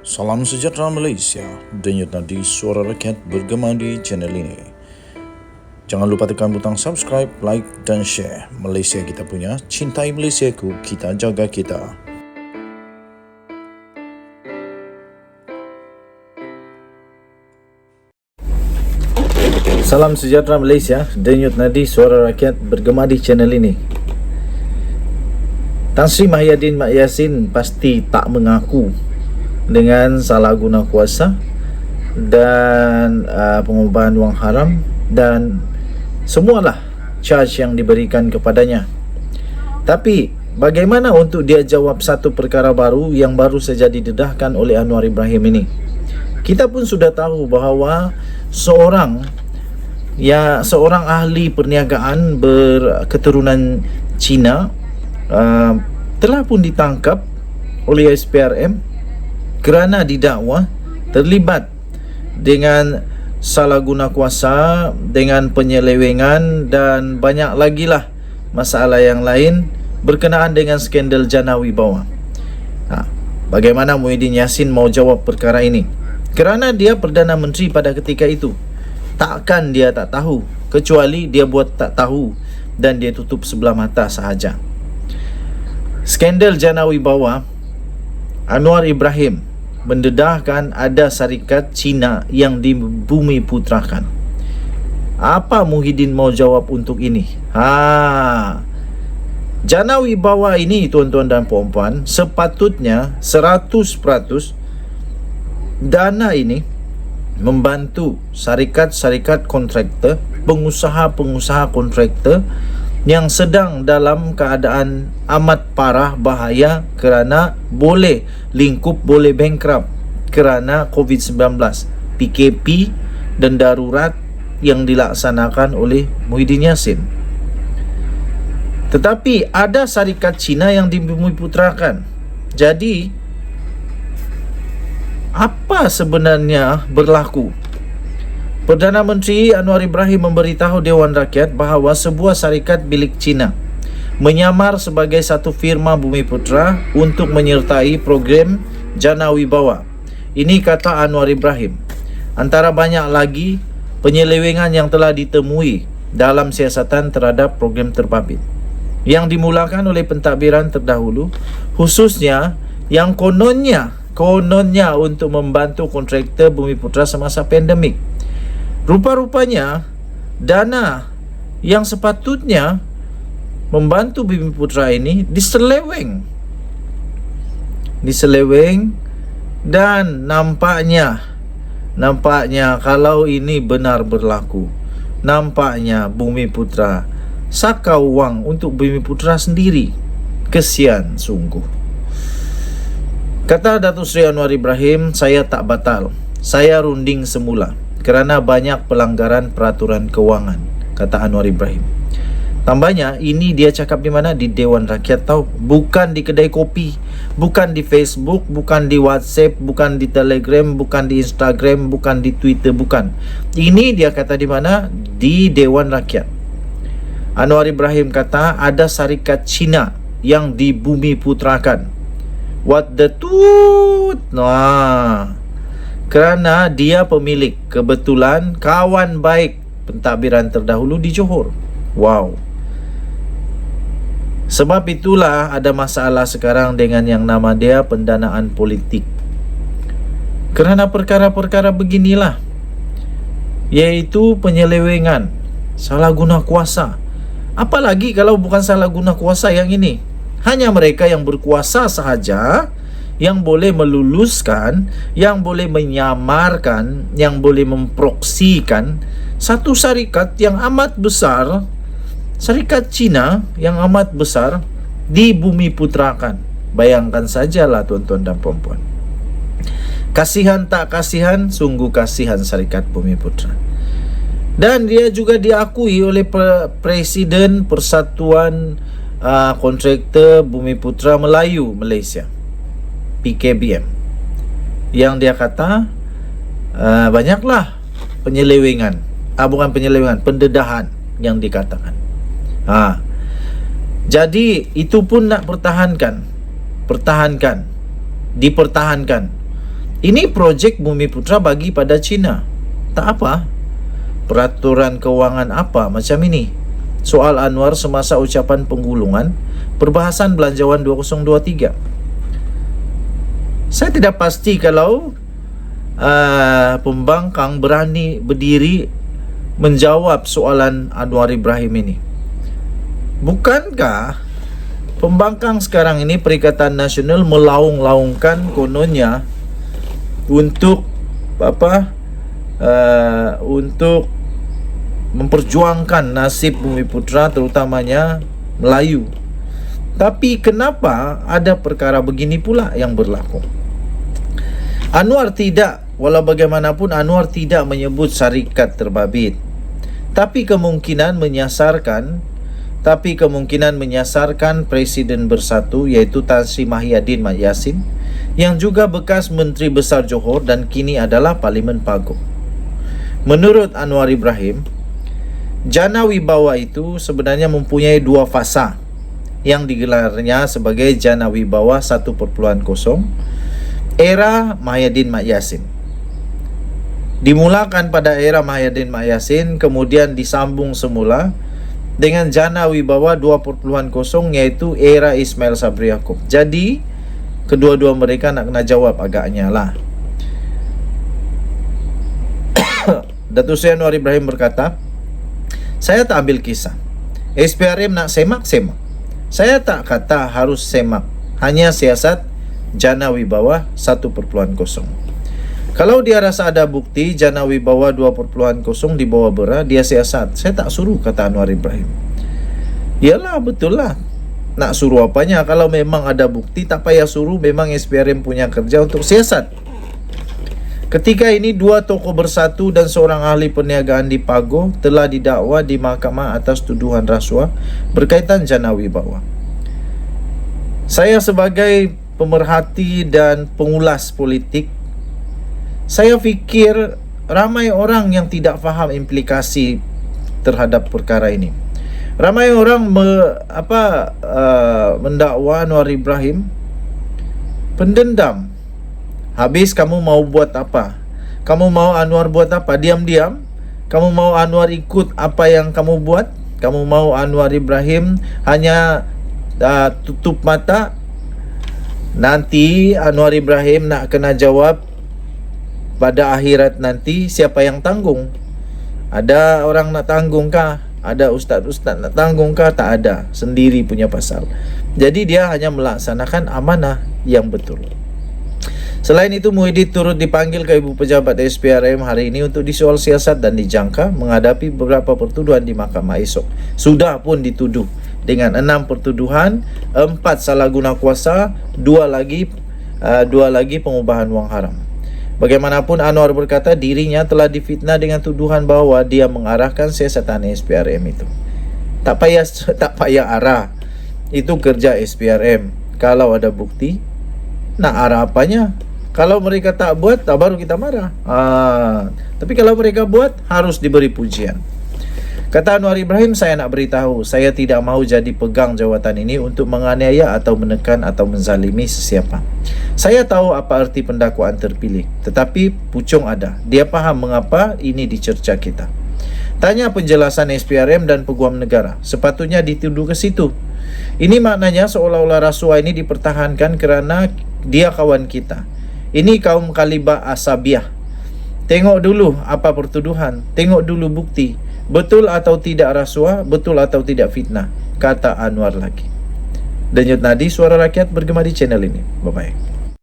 Salam sejahtera Malaysia, denyut nadi suara rakyat bergema di channel ini. Jangan lupa tekan butang subscribe, like dan share. Malaysia kita punya, cintai Malaysiaku, kita jaga kita. Salam sejahtera Malaysia, denyut nadi suara rakyat bergema di channel ini. Tan Sri Mahyadin Mat Yassin pasti tak mengaku dengan salah guna kuasa dan pengubahan wang haram dan semualah charge yang diberikan kepadanya. Tapi bagaimana untuk dia jawab satu perkara baru yang baru saja didedahkan oleh Anwar Ibrahim ini? Kita pun sudah tahu bahawa seorang ahli perniagaan berketurunan Cina telah pun ditangkap oleh SPRM kerana didakwa terlibat dengan salah guna kuasa, dengan penyelewengan dan banyak lagi lah masalah yang lain berkenaan dengan skandal Jana Wibawa. Bagaimana Muhyiddin Yassin mau jawab perkara ini? Kerana dia Perdana Menteri pada ketika itu. Takkan dia tak tahu, kecuali dia buat tak tahu dan dia tutup sebelah mata sahaja. Skandal Jana Wibawa, Anwar Ibrahim mendedahkan ada syarikat Cina yang dibumi putrakan. Apa Muhyiddin mau jawab untuk ini? Jana Wibawa ini, tuan-tuan dan puan-puan, sepatutnya 100% dana ini membantu syarikat-syarikat kontraktor, pengusaha-pengusaha kontraktor yang sedang dalam keadaan amat parah, bahaya kerana boleh lingkup, boleh bankrupt kerana COVID-19, PKP dan darurat yang dilaksanakan oleh Muhyiddin Yassin. Tetapi ada syarikat Cina yang dibumiputrakan. Jadi apa sebenarnya berlaku? Perdana Menteri Anwar Ibrahim memberitahu Dewan Rakyat bahawa sebuah syarikat milik Cina menyamar sebagai satu firma Bumiputra untuk menyertai program Jana Wibawa. Ini kata Anwar Ibrahim. Antara banyak lagi penyelewengan yang telah ditemui dalam siasatan terhadap program terbabit yang dimulakan oleh pentadbiran terdahulu, khususnya yang kononnya untuk membantu kontraktor Bumiputra semasa pandemik. Rupa-rupanya dana yang sepatutnya membantu Bumiputra ini diseleweng dan nampaknya kalau ini benar berlaku, nampaknya Bumiputra sakau wang untuk Bumiputra sendiri. Kesian sungguh. Kata Datuk Seri Anwar Ibrahim, saya tak batal, saya runding semula kerana banyak pelanggaran peraturan kewangan, kata Anwar Ibrahim. Tambahnya, ini dia cakap di mana? Di Dewan Rakyat tahu, bukan di kedai kopi, bukan di Facebook, bukan di WhatsApp, bukan di Telegram, bukan di Instagram, bukan di Twitter, bukan. Ini dia kata di mana? Di Dewan Rakyat. Anwar Ibrahim kata ada syarikat Cina yang dibumiputrakan. What the toot? Kerana dia pemilik, kebetulan kawan baik pentadbiran terdahulu di Johor. Wow. Sebab itulah ada masalah sekarang dengan yang nama dia pendanaan politik. Kerana perkara-perkara beginilah, iaitu penyelewengan, salah guna kuasa. Apalagi kalau bukan salah guna kuasa yang ini. Hanya mereka yang berkuasa sahaja yang boleh meluluskan, yang boleh menyamarkan, yang boleh memproksikan satu syarikat yang amat besar, syarikat Cina yang amat besar, dibumiputrakan. Bayangkan sajalah tuan-tuan dan puan-puan. Kasihan tak kasihan, sungguh kasihan syarikat Bumiputra. Dan dia juga diakui oleh Presiden Persatuan Kontraktor Bumiputra Melayu Malaysia, PKBM, yang dia kata banyaklah penyelewengan, pendedahan yang dikatakan. Jadi itu pun nak dipertahankan. Ini projek Bumiputra bagi pada Cina. Tak apa. Peraturan kewangan apa macam ini? Soal Anwar semasa ucapan penggulungan perbahasan Belanjawan 2023. Saya tidak pasti kalau pembangkang berani berdiri menjawab soalan Anwar Ibrahim ini. Bukankah pembangkang sekarang ini Perikatan Nasional melaung-laungkan kononnya untuk untuk memperjuangkan nasib Bumiputra, terutamanya Melayu. Tapi kenapa ada perkara begini pula yang berlaku? Anwar tidak, walau bagaimanapun Anwar tidak menyebut syarikat terbabit. Tapi kemungkinan menyasarkan Presiden Bersatu, iaitu Tan Sri Mahyadin Mat Yassin, yang juga bekas Menteri Besar Johor dan kini adalah Parlimen Paguh. Menurut Anwar Ibrahim, Jana Wibawa itu sebenarnya mempunyai dua fasa yang digelarnya sebagai Jana Wibawa 1.0, era Mahyadin Mat Yassin. Dimulakan pada era Mahyadin Mat Yassin, kemudian disambung semula dengan Jana Wibawa 2.0, yaitu era Ismail Sabri Yaakob. Jadi kedua-dua mereka nak kena jawab agaknya lah. Datuk Seri Anwar Ibrahim berkata, saya tak ambil kisah. SPRM nak semak. Saya tak kata harus semak. Hanya siasat Jana Wibawa 1.0. Kalau dia rasa ada bukti Jana Wibawa 2.0 di bawah BERA, dia siasat. Saya tak suruh, kata Anwar Ibrahim. Yalah, betul lah. Nak suruh apanya? Kalau memang ada bukti, tak payah suruh. Memang SPRM punya kerja untuk siasat. Ketika ini, dua tokoh Bersatu dan seorang ahli perniagaan di Paguh telah didakwa di mahkamah atas tuduhan rasuah berkaitan Jana Wibawa. Saya sebagai pemerhati dan pengulas politik, saya fikir ramai orang yang tidak faham implikasi terhadap perkara ini. Ramai orang mendakwa Anwar Ibrahim pendendam. Habis kamu mau buat apa? Kamu mau Anwar buat apa? Diam-diam? Kamu mau Anwar ikut apa yang kamu buat? Kamu mau Anwar Ibrahim hanya tutup mata? Nanti Anwar Ibrahim nak kena jawab pada akhirat nanti, siapa yang tanggung? Ada orang nak tanggung kah? Ada ustaz-ustaz nak tanggung kah? Tak ada. Sendiri punya pasal. Jadi dia hanya melaksanakan amanah yang betul. Selain itu, Muhyiddin turut dipanggil ke ibu pejabat SPRM hari ini untuk disoal siasat dan dijangka menghadapi beberapa pertuduhan di mahkamah esok. Sudah pun dituduh dengan 6 pertuduhan, 4 salah guna kuasa, 2 lagi pengubahan wang haram. Bagaimanapun, Anwar berkata dirinya telah difitnah dengan tuduhan bahawa dia mengarahkan siasatan SPRM itu. Tak payah arah. Itu kerja SPRM. Kalau ada bukti, nak arah apanya? Kalau mereka tak buat, baru kita marah. Tapi kalau mereka buat, harus diberi pujian. Kata Anwar Ibrahim, saya nak beritahu, saya tidak mahu jadi pegang jawatan ini untuk menganiaya atau menekan atau menzalimi sesiapa. Saya tahu apa arti pendakwaan terpilih, tetapi pucung ada. Dia faham mengapa ini dicerca kita. Tanya penjelasan SPRM dan Peguam Negara. Sepatutnya dituduh ke situ. Ini maknanya seolah-olah rasuah ini dipertahankan kerana dia kawan kita. Ini kaum Kalibah Asabiah. Tengok dulu apa pertuduhan, tengok dulu bukti. Betul atau tidak rasuah, betul atau tidak fitnah, kata Anwar lagi. Denyut nadi suara rakyat bergema di channel ini. Bye-bye.